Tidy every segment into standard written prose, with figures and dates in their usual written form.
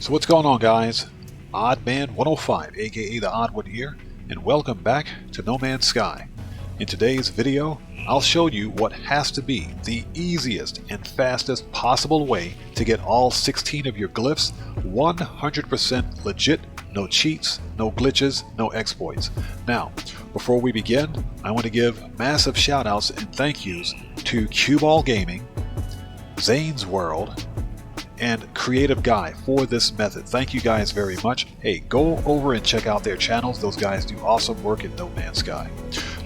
So what's going on, guys? OddMan105, aka the Odd One here, and welcome back to No Man's Sky. In today's video, I'll show you what has to be the easiest and fastest possible way to get all 16 of your glyphs 100% legit, no cheats, no glitches, no exploits. Now, before we begin, I want to give massive shoutouts and thank yous to Cuball Gaming, Zane's World, and Creative Guy for this method. Thank you guys very much. Hey, go over and check out their channels. Those guys do awesome work in No Man's Sky.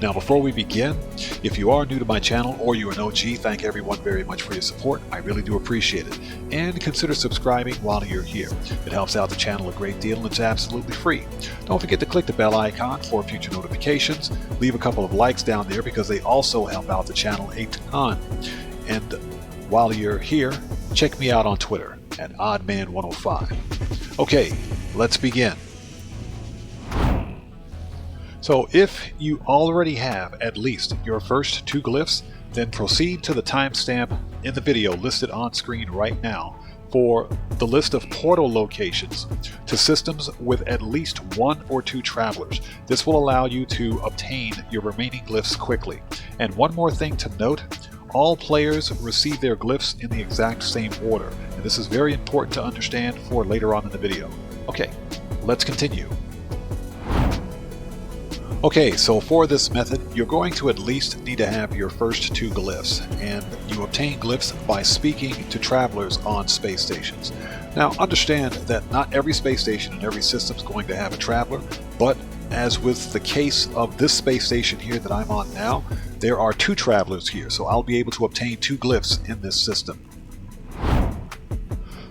Now, before we begin, if you are new to my channel or you're an OG, thank everyone very much for your support. I really do appreciate it. And consider subscribing while you're here. It helps out the channel a great deal and it's absolutely free. Don't forget to click the bell icon for future notifications. Leave a couple of likes down there because they also help out the channel a ton. And while you're here, check me out on Twitter at OddMan105. Okay, let's begin. So if you already have at least your first 2 glyphs, then proceed to the timestamp in the video listed on screen right now for the list of portal locations to systems with at least 1 or 2 travelers. This will allow you to obtain your remaining glyphs quickly. And one more thing to note, all players receive their glyphs in the exact same order, and this is very important to understand for later on in the video. Okay, let's continue. Okay, so for this method, you're going to at least need to have your first 2 glyphs, and you obtain glyphs by speaking to travelers on space stations. Now, understand that not every space station and every system is going to have a traveler, but as with the case of this space station here that I'm on now, there are 2 travelers here, so I'll be able to obtain 2 glyphs in this system.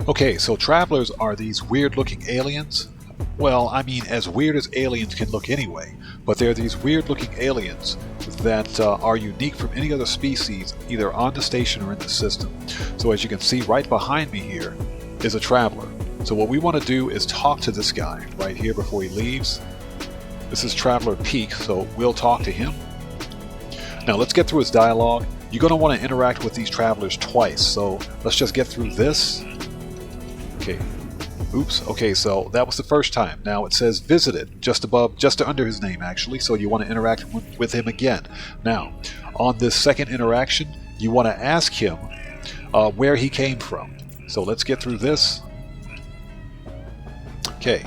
Okay, so travelers are these weird-looking aliens. Well, I mean, as weird as aliens can look anyway, but they're these weird-looking aliens that are unique from any other species, either on the station or in the system. So as you can see right behind me here is a traveler. So what we want to do is talk to this guy right here before he leaves. This is Traveler Peak, so we'll talk to him. Now let's get through his dialogue. You're going to want to interact with these travelers twice, so let's just get through this. Okay. Oops. Okay, so that was the first time. Now it says visited just above, just under his name actually, so you want to interact with him again. Now, on this second interaction, you want to ask him where he came from. So let's get through this. Okay.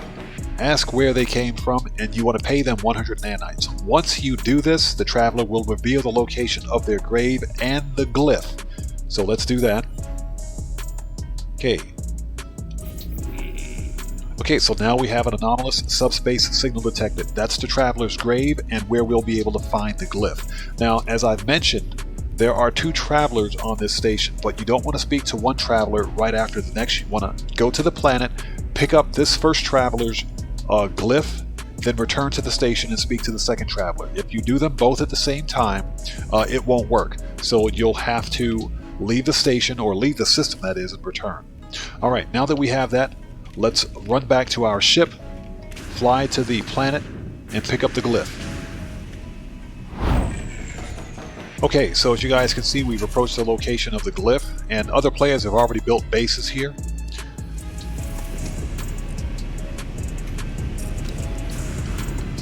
Ask where they came from, and you want to pay them 100 nanites. Once you do this, the traveler will reveal the location of their grave and the glyph. So let's do that. Okay. Okay, so now we have an anomalous subspace signal detected. That's the traveler's grave and where we'll be able to find the glyph. Now, as I've mentioned, there are 2 travelers on this station, but you don't want to speak to one traveler right after the next. You want to go to the planet, pick up this first traveler's glyph, then return to the station and speak to the second traveler. If you do them both at the same time, it won't work. So you'll have to leave the station, or leave the system that is, and return. Alright, now that we have that, let's run back to our ship, fly to the planet, and pick up the glyph. Okay, so as you guys can see, we've approached the location of the glyph, and other players have already built bases here.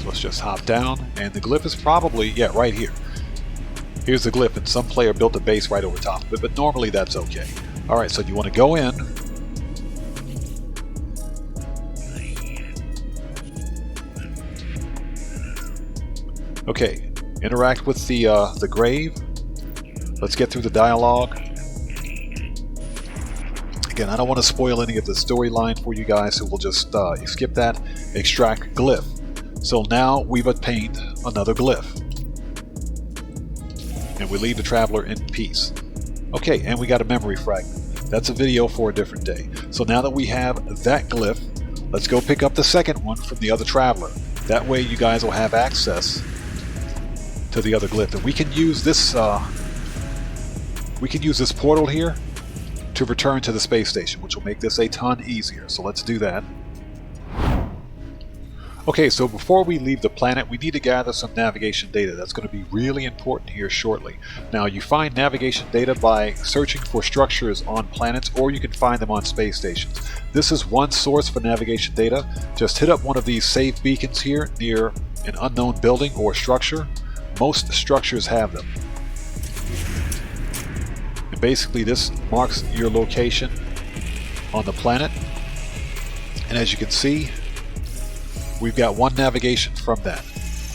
Let's just hop down, and the glyph is probably, yeah, right here. Here's the glyph, and some player built a base right over top of it, but normally that's okay. Alright, so you want to go in. Okay, interact with the grave. Let's get through the dialogue. Again, I don't want to spoil any of the storyline for you guys, so we'll just skip that. Extract glyph. So now we've obtained another glyph. And we leave the traveler in peace. Okay, and we got a memory fragment. That's a video for a different day. So now that we have that glyph, let's go pick up the second one from the other traveler. That way you guys will have access to the other glyph. And we can use this portal here to return to the space station, which will make this a ton easier. So let's do that. Okay, so before we leave the planet, we need to gather some navigation data. That's going to be really important here shortly. Now, you find navigation data by searching for structures on planets, or you can find them on space stations. This is one source for navigation data. Just hit up one of these save beacons here near an unknown building or structure. Most structures have them. And basically, this marks your location on the planet. And as you can see, we've got one navigation from that.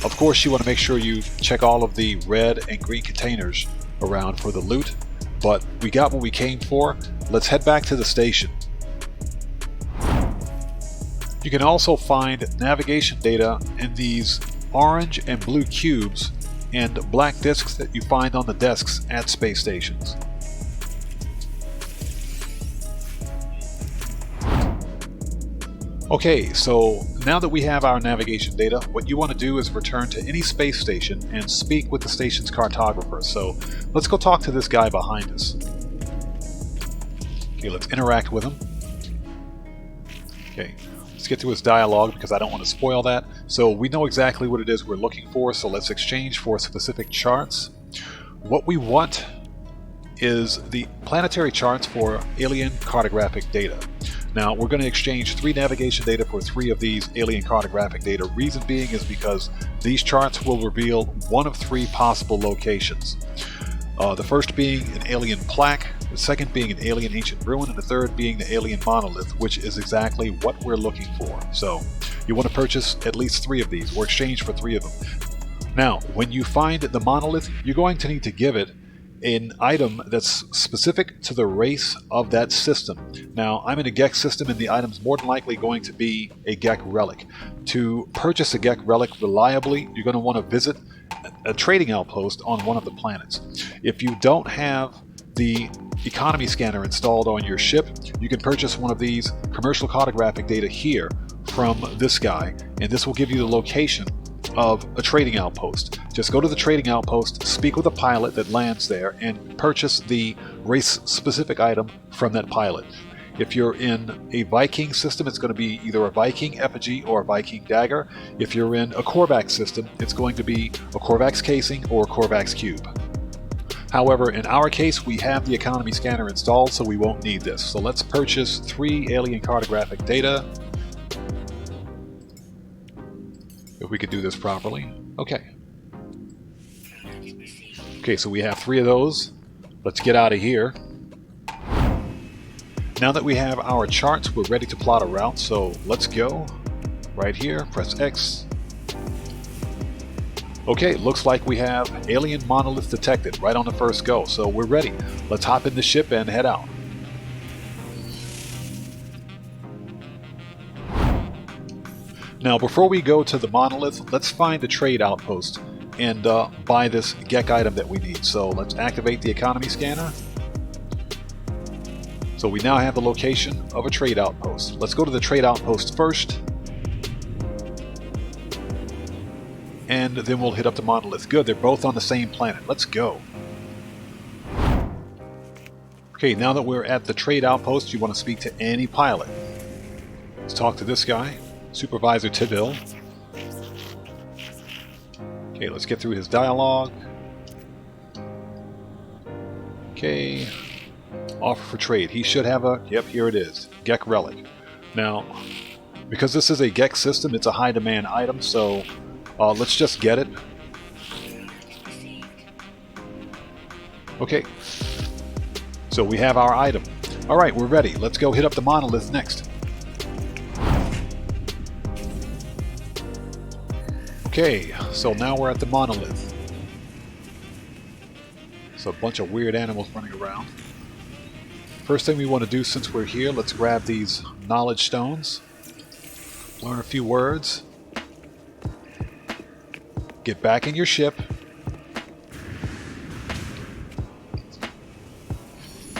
Of course, you want to make sure you check all of the red and green containers around for the loot, but we got what we came for. Let's head back to the station. You can also find navigation data in these orange and blue cubes and black discs that you find on the desks at space stations. Okay, so now that we have our navigation data, what you want to do is return to any space station and speak with the station's cartographer. So let's go talk to this guy behind us. Okay, let's interact with him. Okay, let's get to his dialogue because I don't want to spoil that. So we know exactly what it is we're looking for, so let's exchange for specific charts. What we want is the planetary charts for alien cartographic data. Now, we're going to exchange 3 navigation data for 3 of these alien cartographic data. Reason being is because these charts will reveal one of 3 possible locations. The first being an alien plaque, the second being an alien ancient ruin, and the third being the alien monolith, which is exactly what we're looking for. So, you want to purchase at least 3 of these, or exchange for 3 of them. Now, when you find the monolith, you're going to need to give it an item that's specific to the race of that system. Now, I'm in a Gek system, and the item's more than likely going to be a Gek relic. To purchase a Gek relic reliably, you're going to want to visit a trading outpost on one of the planets. If you don't have the economy scanner installed on your ship, you can purchase one of these commercial cartographic data here from this guy, and this will give you the location of a trading outpost. Just go to the trading outpost, speak with a pilot that lands there, and purchase the race-specific item from that pilot. If you're in a Viking system, it's going to be either a Viking effigy or a Viking dagger. If you're in a Korvax system, it's going to be a Korvax casing or a Korvax cube. However, in our case, we have the economy scanner installed, so we won't need this. So let's purchase 3 alien cartographic data. If we could do this properly. Okay. Okay, so we have 3 of those. Let's get out of here. Now that we have our charts, we're ready to plot a route, so let's go. Right here, press X. Okay, looks like we have alien monolith detected right on the first go, so we're ready. Let's hop in the ship and head out. Now, before we go to the monolith, let's find the trade outpost and buy this Gek item that we need. So let's activate the economy scanner. So we now have the location of a trade outpost. Let's go to the trade outpost first, and then we'll hit up the monolith. Good, they're both on the same planet. Let's go. Okay, now that we're at the trade outpost, you want to speak to any pilot. Let's talk to this guy. Supervisor Tibble. Okay, let's get through his dialogue. Okay, offer for trade. He should have a, yep, here it is, Gek relic. Now, because this is a Gek system, it's a high demand item, so let's just get it. Okay, so we have our item. Alright, we're ready. Let's go hit up the monolith next. Okay, so now we're at the monolith. It's a bunch of weird animals running around. First thing we want to do since we're here, let's grab these knowledge stones. Learn a few words. Get back in your ship.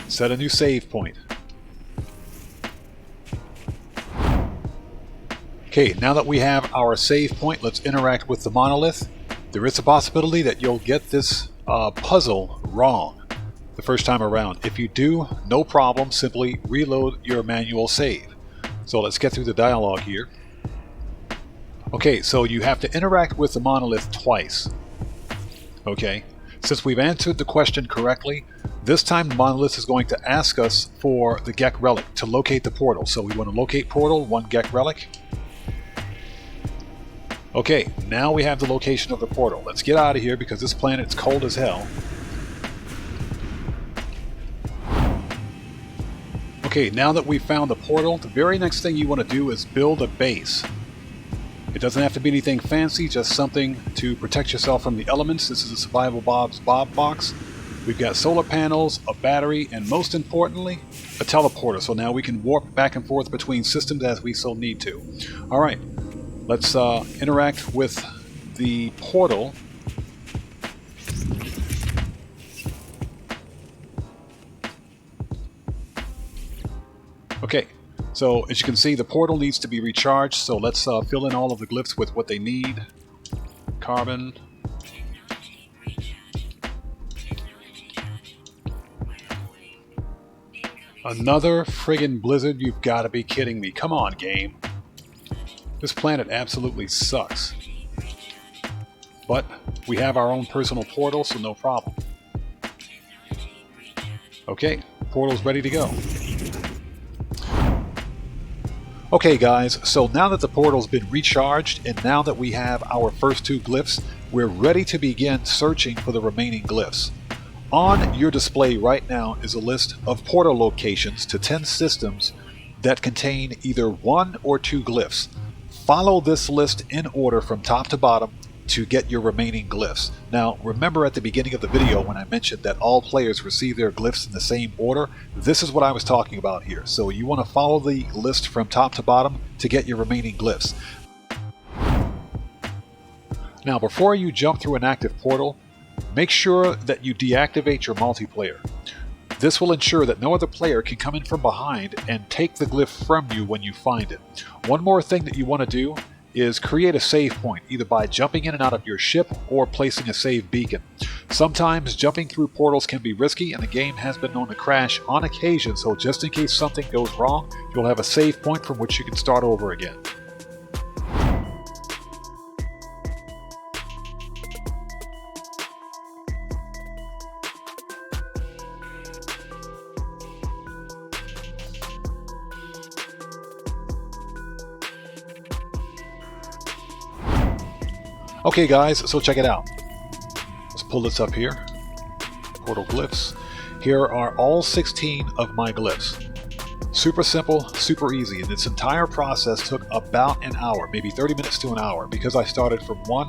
Set a new save point. Okay, now that we have our save point, let's interact with the monolith. There is a possibility that you'll get this puzzle wrong the first time around. If you do, no problem, simply reload your manual save. So let's get through the dialogue here. Okay, so you have to interact with the monolith twice. Okay, since we've answered the question correctly, this time the monolith is going to ask us for the Gek relic to locate the portal. So we want to locate portal, 1 Gek relic. Okay, now we have the location of the portal. Let's get out of here because this planet's cold as hell. Okay, now that we've found the portal, the very next thing you want to do is build a base. It doesn't have to be anything fancy, just something to protect yourself from the elements. This is a Survival Bob's Bob box. We've got solar panels, a battery, and most importantly, a teleporter. So now we can warp back and forth between systems as we so need to. Alright, let's interact with the portal. Okay. So, as you can see, the portal needs to be recharged, so let's fill in all of the glyphs with what they need. Carbon. Another friggin' blizzard? You've got to be kidding me. Come on, game. This planet absolutely sucks. But we have our own personal portal, so no problem. Okay, portal's ready to go. Okay guys, so now that the portal's been recharged and now that we have our first 2 glyphs, we're ready to begin searching for the remaining glyphs. On your display right now is a list of portal locations to 10 systems that contain either 1 or 2 glyphs. Follow this list in order from top to bottom to get your remaining glyphs. Now remember at the beginning of the video when I mentioned that all players receive their glyphs in the same order, this is what I was talking about here. So you want to follow the list from top to bottom to get your remaining glyphs. Now before you jump through an active portal, make sure that you deactivate your multiplayer. This will ensure that no other player can come in from behind and take the glyph from you when you find it. One more thing that you want to do is create a save point, either by jumping in and out of your ship or placing a save beacon. Sometimes jumping through portals can be risky and the game has been known to crash on occasion, so just in case something goes wrong, you'll have a save point from which you can start over again. Okay guys, so check it out. Let's pull this up here. Portal glyphs. Here are all 16 of my glyphs. Super simple, super easy, and this entire process took about an hour, maybe 30 minutes to an hour, because I started from 1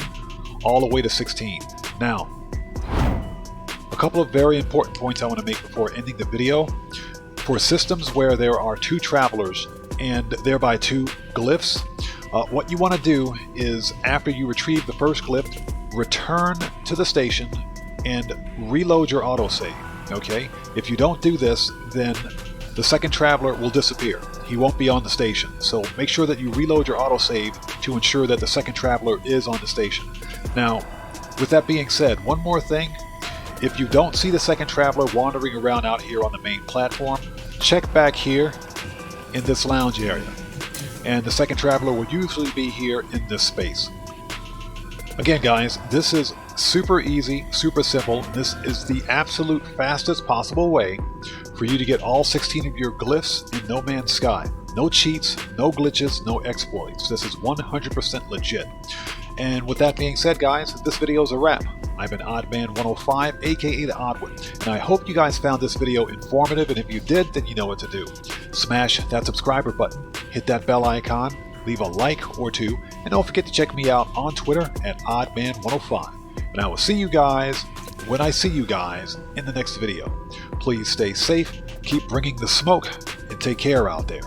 all the way to 16. Now, a couple of very important points I want to make before ending the video. For systems where there are 2 travelers and thereby 2 glyphs, what you want to do is, after you retrieve the first glyph, return to the station and reload your autosave. Okay? If you don't do this, then the second traveler will disappear. He won't be on the station. So make sure that you reload your autosave to ensure that the second traveler is on the station. Now, with that being said, one more thing. If you don't see the second traveler wandering around out here on the main platform, check back here in this lounge area. And the second traveler will usually be here in this space. Again guys, this is super easy, super simple. This is the absolute fastest possible way for you to get all 16 of your glyphs in No Man's Sky. No cheats, no glitches, no exploits. This is 100% legit. And with that being said guys, this video is a wrap. I've been OddMan105, aka the Odd One, and I hope you guys found this video informative, and if you did, then you know what to do. Smash that subscriber button, hit that bell icon, leave a like or 2, and don't forget to check me out on Twitter at OddMan105. And I will see you guys when I see you guys in the next video. Please stay safe, keep bringing the smoke, and take care out there.